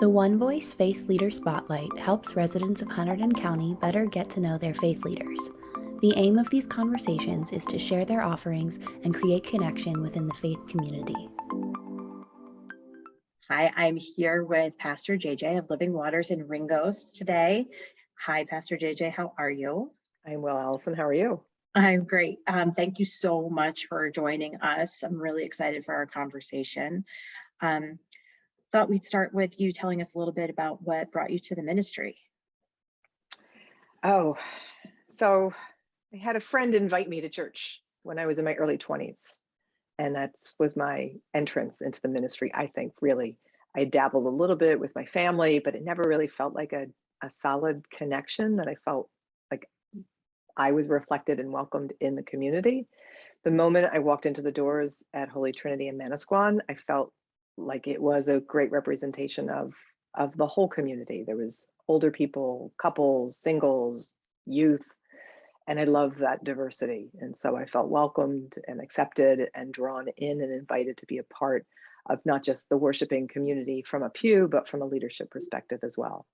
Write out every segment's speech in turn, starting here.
The One Voice Faith Leader Spotlight helps residents of Hunterdon County better get to know their faith leaders. The aim of these conversations is to share their offerings and create connection within the faith community. Hi, I'm here with Pastor JJ of Living Waters in Ringgoes today. Hi, Pastor JJ, how are you? I'm well, Allison. How are you? I'm great. Thank you so much for joining us. I'm really excited for our conversation. Thought we'd start with you telling us a little bit about what brought you to the ministry. Oh, so I had a friend invite me to church when I was in my early 20s. And that was my entrance into the ministry, I think, really. I dabbled a little bit with my family, but it never really felt like a solid connection that I felt like I was reflected and welcomed in the community. The moment I walked into the doors at Holy Trinity in Manasquan, I felt like it was a great representation of the whole community. There was older people, couples, singles, youth, and I love that diversity. And so I felt welcomed and accepted and drawn in and invited to be a part of not just the worshiping community from a pew, but from a leadership perspective as well.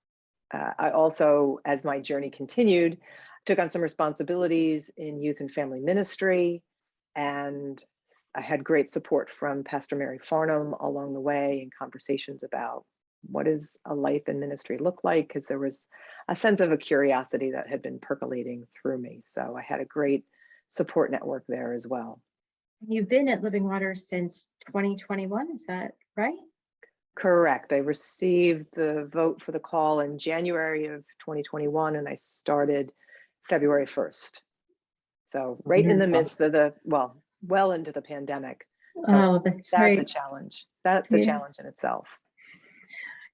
I also, as my journey continued, took on some responsibilities in youth and family ministry, and I had great support from Pastor Mary Farnham along the way in conversations about what does a life in ministry look like, because there was a sense of a curiosity that had been percolating through me. So I had a great support network there as well. You've been at Living Waters since 2021, is that right? Correct. I received the vote for the call in January of 2021, and I started February 1st. So right in the midst of well into the pandemic. So that's a right. challenge. That's the challenge in itself.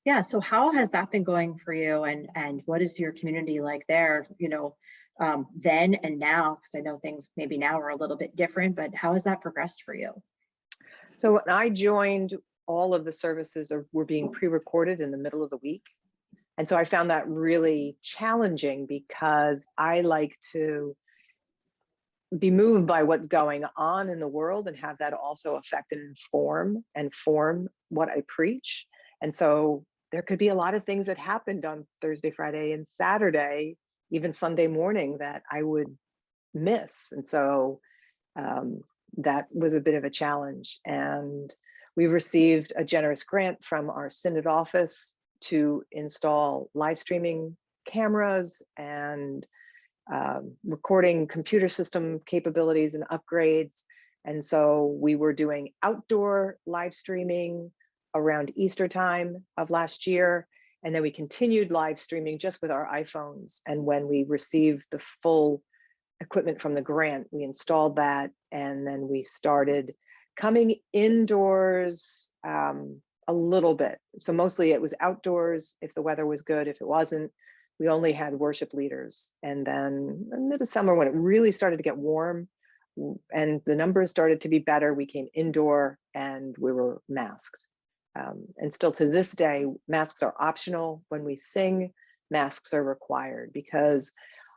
Yeah. So how has that been going for you, and what is your community like there, then and now? Because I know things maybe now are a little bit different, but how has that progressed for you? So when I joined, all of the services were being pre-recorded in the middle of the week. And so I found that really challenging because I like to be moved by what's going on in the world and have that also affect and form what I preach. And so there could be a lot of things that happened on Thursday, Friday, and Saturday, even Sunday morning, that I would miss. And so that was a bit of a challenge. And we received a generous grant from our synod office to install live streaming cameras and recording computer system capabilities and upgrades. And so we were doing outdoor live streaming around Easter time of last year. And then we continued live streaming just with our iPhones. And when we received the full equipment from the grant, we installed that. And then we started coming indoors a little bit. So mostly it was outdoors if the weather was good. If it wasn't, we only had worship leaders. And then in the summer, when it really started to get warm and the numbers started to be better, we came indoor and we were masked. And still to this day, masks are optional. When we sing, masks are required, because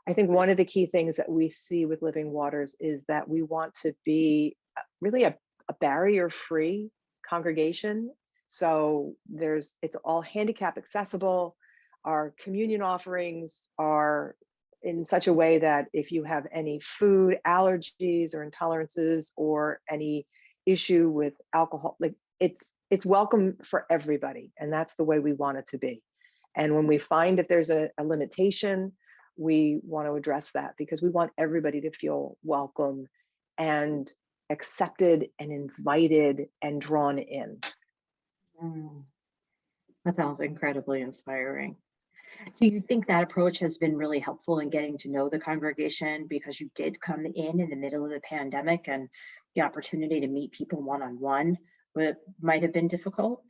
I think one of the key things that we see with Living Waters is that we want to be really a barrier-free congregation. So it's all handicap accessible. Our communion offerings are in such a way that if you have any food allergies or intolerances or any issue with alcohol, like it's welcome for everybody. And that's the way we want it to be. And when we find that there's a limitation, we want to address that, because we want everybody to feel welcome and accepted and invited and drawn in. That sounds incredibly inspiring. Do you think that approach has been really helpful in getting to know the congregation, because you did come in the middle of the pandemic and the opportunity to meet people one-on-one might have been difficult?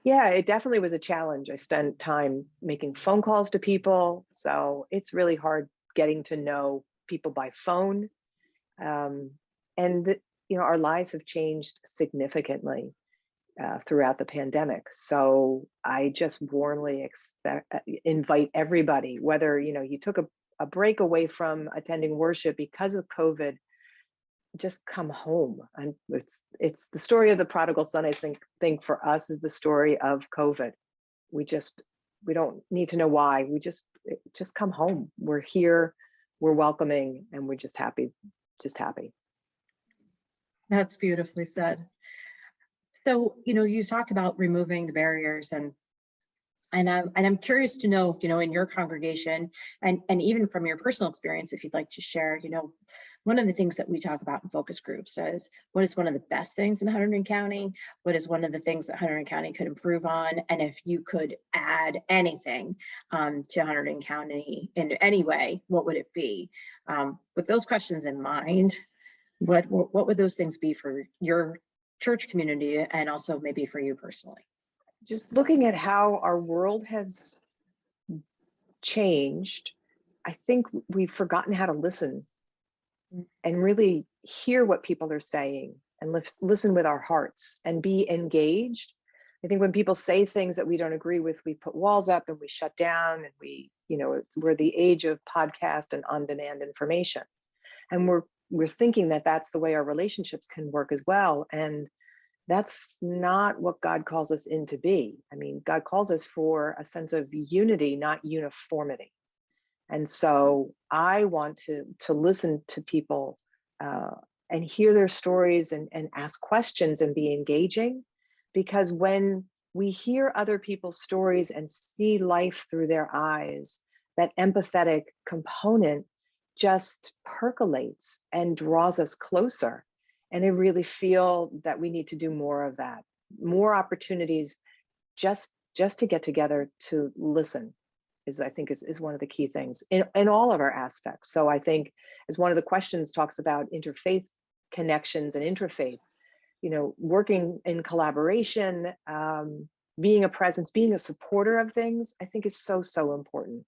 Yeah, it definitely was a challenge. I spent time making phone calls to people. So it's really hard getting to know people by phone. Our lives have changed significantly throughout the pandemic. So I just warmly invite everybody, whether you took a break away from attending worship because of COVID, just come home. And it's the story of the prodigal son. I think for us is the story of COVID. we don't need to know why. We just come home. We're here, we're welcoming, and we're just happy. That's beautifully said. So, you talk about removing the barriers, and I'm curious to know, in your congregation, and even from your personal experience, if you'd like to share, one of the things that we talk about in focus groups is what is one of the best things in Hunterdon County? What is one of the things that Hunterdon County could improve on? And if you could add anything to Hunterdon County in any way, what would it be? With those questions in mind, what would those things be for your church community, and also maybe for you personally? Just looking at how our world has changed, I think we've forgotten how to listen and really hear what people are saying and listen with our hearts and be engaged. I think when people say things that we don't agree with, we put walls up and we shut down, and we're the age of podcast and on-demand information. And we're thinking that that's the way our relationships can work as well. And that's not what God calls us in to be. I mean, God calls us for a sense of unity, not uniformity. And so I want to listen to people and hear their stories and ask questions and be engaging, because when we hear other people's stories and see life through their eyes, that empathetic component just percolates and draws us closer. And I really feel that we need to do more of that, more opportunities just to get together to listen is one of the key things in all of our aspects. So I think, as one of the questions talks about interfaith connections and interfaith, working in collaboration, being a presence, being a supporter of things, I think is so important.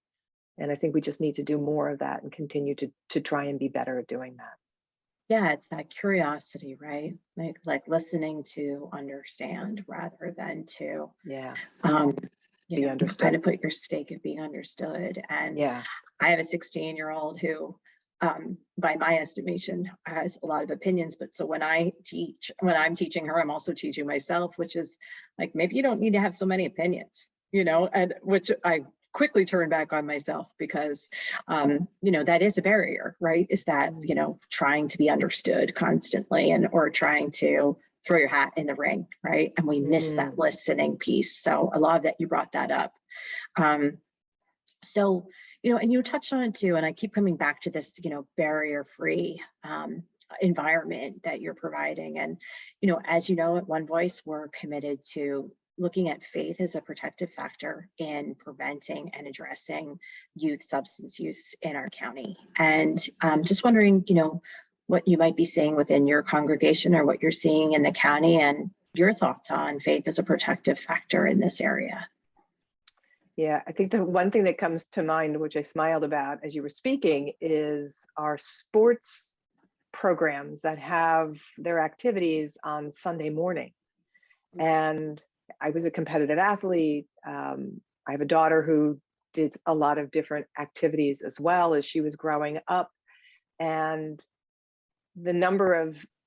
And I think we just need to do more of that and continue to try and be better at doing that. Yeah, it's that curiosity, right? Like listening to understand rather than to be understood. Kind of put your stake at being understood. And yeah, I have a 16-year-old who, by my estimation, has a lot of opinions. But so when I'm teaching her, I'm also teaching myself, which is like, maybe you don't need to have so many opinions, and which I quickly turn back on myself, because that is a barrier, right? Is that trying to be understood constantly, or trying to throw your hat in the ring, right? And we miss that listening piece. So I love that you brought that up. So and you touched on it too, and I keep coming back to this barrier-free environment that you're providing. And as at One Voice, we're committed to looking at faith as a protective factor in preventing and addressing youth substance use in our county. And just wondering, what you might be seeing within your congregation, or what you're seeing in the county, and your thoughts on faith as a protective factor in this area. Yeah, I think the one thing that comes to mind, which I smiled about as you were speaking, is our sports programs that have their activities on Sunday morning. And I was a competitive athlete. I have a daughter who did a lot of different activities as well as she was growing up. And the number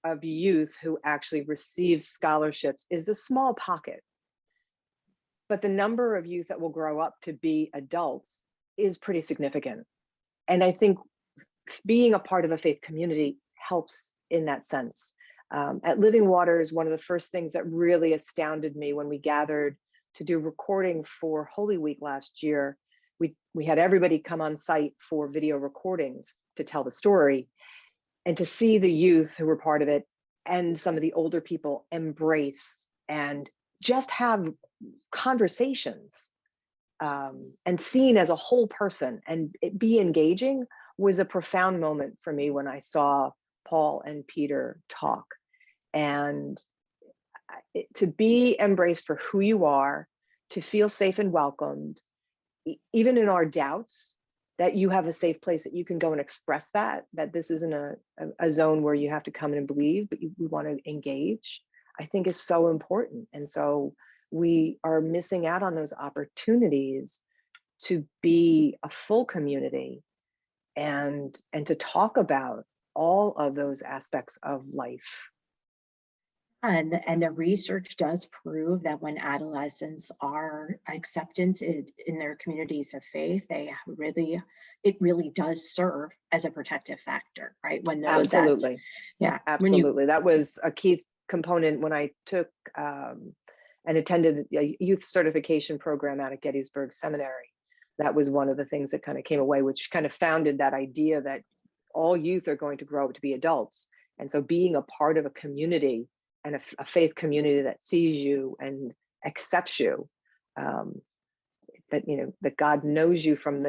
of youth who actually receive scholarships is a small pocket. But the number of youth that will grow up to be adults is pretty significant. And I think being a part of a faith community helps in that sense. At Living Waters, one of the first things that really astounded me when we gathered to do recording for Holy Week last year, we had everybody come on site for video recordings to tell the story, and to see the youth who were part of it and some of the older people embrace and just have conversations and seen as a whole person and it be engaging was a profound moment for me when I saw Paul and Peter talk. And to be embraced for who you are, to feel safe and welcomed, even in our doubts, that you have a safe place that you can go and express that this isn't a zone where you have to come and believe, but we want to engage, I think is so important. And so we are missing out on those opportunities to be a full community and to talk about all of those aspects of life. And the research does prove that when adolescents are accepted in their communities of faith, it really does serve as a protective factor, right? When those that's Absolutely. yeah, when you Absolutely. That was a key component when I took and attended a youth certification program out at Gettysburg Seminary. That was one of the things that kind of came away, which kind of founded that idea that all youth are going to grow up to be adults. And so being a part of a community and a faith community that sees you and accepts you, um, that that God knows you from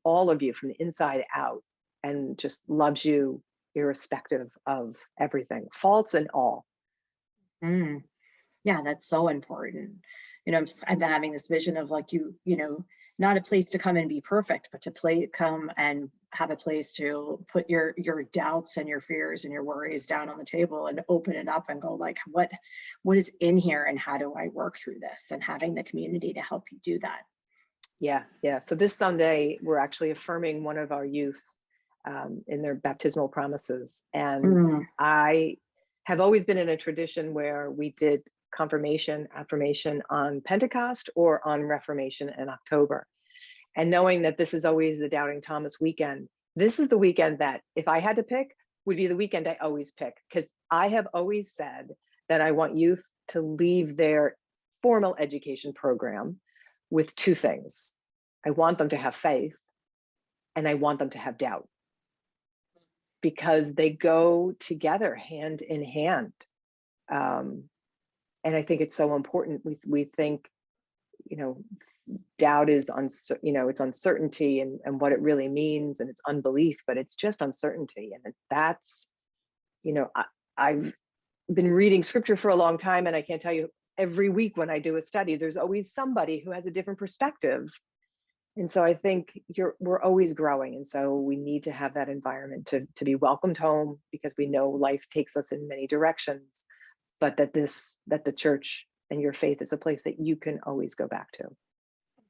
all of you, from the inside out, and just loves you irrespective of everything, faults and all. mm, yeah, that's so important. I've been having this vision of like not a place to come and be perfect, but to come and have a place to put your doubts and your fears and your worries down on the table and open it up and go like, what is in here and how do I work through this? And having the community to help you do that. Yeah. So this Sunday, we're actually affirming one of our youth in their baptismal promises. And Mm, I have always been in a tradition where we did confirmation, affirmation on Pentecost or on Reformation in October. And knowing that this is always the Doubting Thomas weekend, this is the weekend that, if I had to pick, would be the weekend I always pick, because I have always said that I want youth to leave their formal education program with two things. I want them to have faith and I want them to have doubt, because they go together hand in hand. Um, and I think it's so important. We think, doubt is it's uncertainty and what it really means, and it's unbelief, but it's just uncertainty. And that's, I've been reading scripture for a long time, and I can't tell you, every week when I do a study, there's always somebody who has a different perspective. And so I think we're always growing. And so we need to have that environment to be welcomed home, because we know life takes us in many directions, but that the church and your faith is a place that you can always go back to.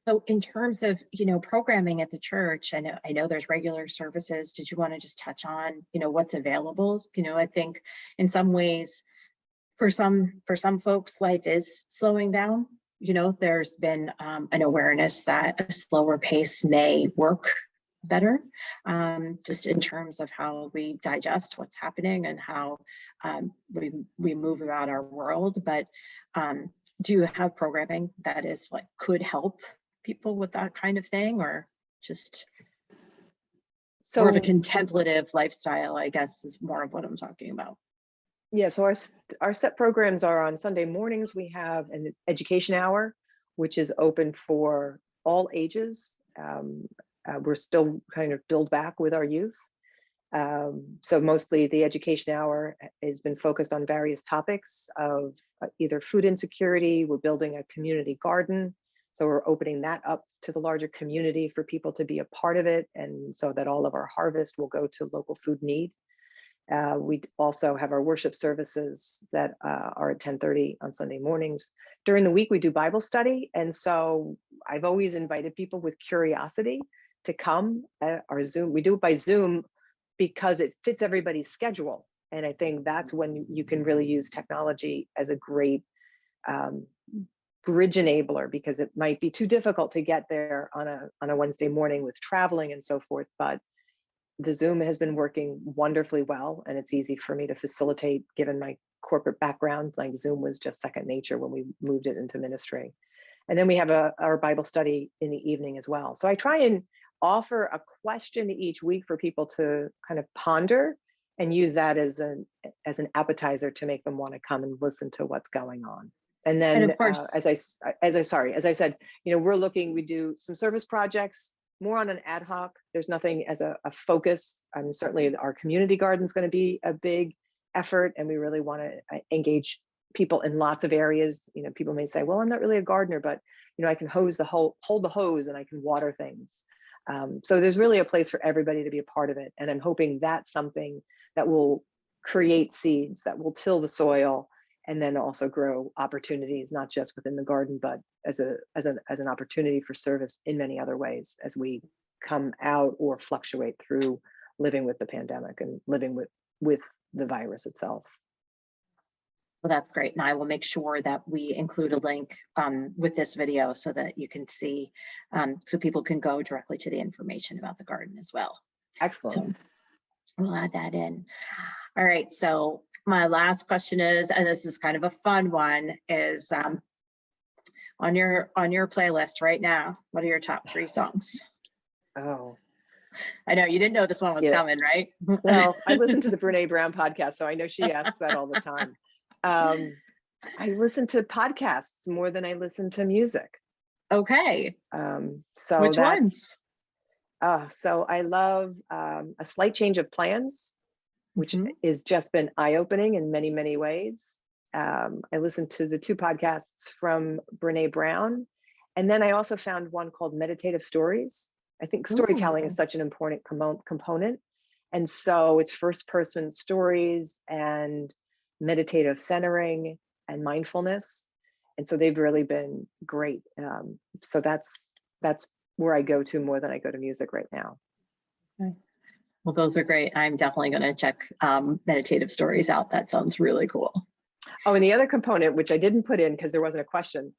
So in terms of, programming at the church, I know there's regular services. Did you want to just touch on, what's available? I think in some ways, for some folks, life is slowing down. There's been an awareness that a slower pace may work better, just in terms of how we digest what's happening and how we move about our world. But do you have programming that is like could help people with that kind of thing, or just more of a contemplative lifestyle, I guess, is more of what I'm talking about? Yeah, so our set programs are on Sunday mornings. We have an education hour, which is open for all ages. We're still kind of build back with our youth. So mostly the education hour has been focused on various topics of either food insecurity. We're building a community garden. So we're opening that up to the larger community for people to be a part of it, and so that all of our harvest will go to local food need. We also have our worship services that are at 10:30 on Sunday mornings. During the week, we do Bible study. And so I've always invited people with curiosity to come at our Zoom. We do it by Zoom because it fits everybody's schedule. And I think that's when you can really use technology as a great bridge enabler, because it might be too difficult to get there on a Wednesday morning with traveling and so forth. But the Zoom has been working wonderfully well, and it's easy for me to facilitate given my corporate background. Like Zoom was just second nature when we moved it into ministry. And then we have our Bible study in the evening as well. So I try and offer a question each week for people to kind of ponder and use that as an appetizer to make them want to come and listen to what's going on. And then, And of course, as I said, we do some service projects, more on an ad hoc. There's nothing as a focus. Certainly our community garden is going to be a big effort, and we really want to engage people in lots of areas. People may say, well, I'm not really a gardener, but I can hold the hose and I can water things. So there's really a place for everybody to be a part of it. And I'm hoping that's something that will create seeds, that will till the soil, and then also grow opportunities, not just within the garden, but as an opportunity for service in many other ways as we come out or fluctuate through living with the pandemic and living with the virus itself. Well, that's great. And I will make sure that we include a link with this video so that you can see, so people can go directly to the information about the garden as well. Excellent. So we'll add that in. All right. So my last question is, and this is kind of a fun one, is on your playlist right now, what are your top 3 songs? Oh, I know you didn't know this one was coming, right? well, I listen to the Brene Brown podcast, so I know she asks that all the time. I listen to podcasts more than I listen to music. Okay. So which ones? So I love A Slight Change of Plans, which has just been eye-opening in many, many ways. I listened to the 2 podcasts from Brene Brown. And then I also found one called Meditative Stories. I think storytelling is such an important component. And so it's first-person stories and meditative centering and mindfulness. And so they've really been great. So that's where I go to more than I go to music right now. Okay. Well, those are great. I'm definitely going to check Meditative Stories out. That sounds really cool. Oh, and the other component, which I didn't put in because there wasn't a question,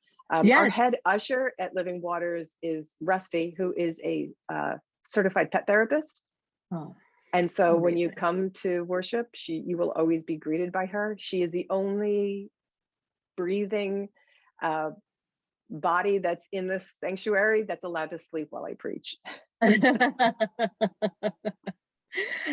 Yes. Our head usher at Living Waters is Rusty, who is a certified pet therapist. Oh, and so amazing. When you come to worship, you will always be greeted by her. She is the only breathing body that's in the sanctuary that's allowed to sleep while I preach.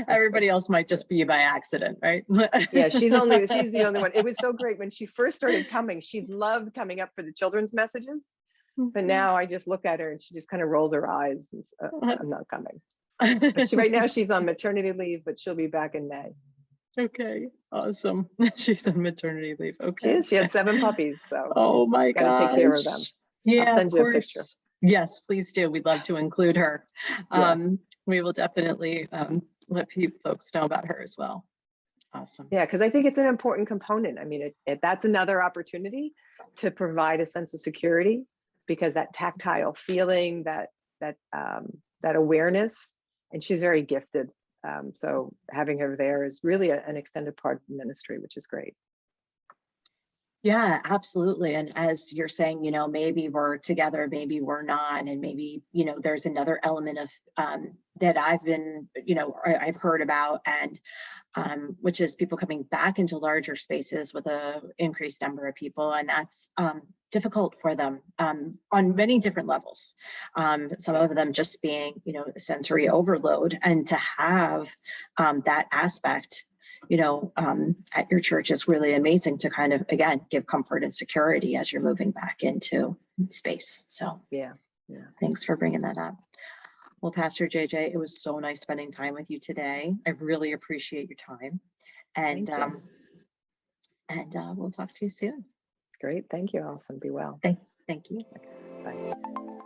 Everybody else might just be by accident, right? Yeah, she's the only one. It was so great when she first started coming. She loved coming up for the children's messages, but now I just look at her and she just kind of rolls her eyes. And I'm not coming. But right now she's on maternity leave, but she'll be back in May. Okay, awesome. She's on maternity leave. Okay. She had 7 puppies, so oh my god, got to take care of them. Yeah, I'll send you a picture. Yes, please do. We'd love to include her. We will definitely let folks know about her as well. Awesome. Yeah, because I think it's an important component. I mean, that's another opportunity to provide a sense of security, because that tactile feeling, that awareness, and she's very gifted. So having her there is really an extended part of the ministry, which is great. Yeah, absolutely. And as you're saying, maybe we're together, maybe we're not, and maybe, there's another element of that I've been, I've heard about, and which is people coming back into larger spaces with a increased number of people, and that's difficult for them on many different levels. Some of them just being, sensory overload, and to have that aspect at your church is really amazing, to kind of, again, give comfort and security as you're moving back into space. So yeah. Thanks for bringing that up. Well, Pastor JJ, it was so nice spending time with you today. I really appreciate your time, and we'll talk to you soon. Great. Thank you, Allison. Be well. Thank you. Okay. Bye.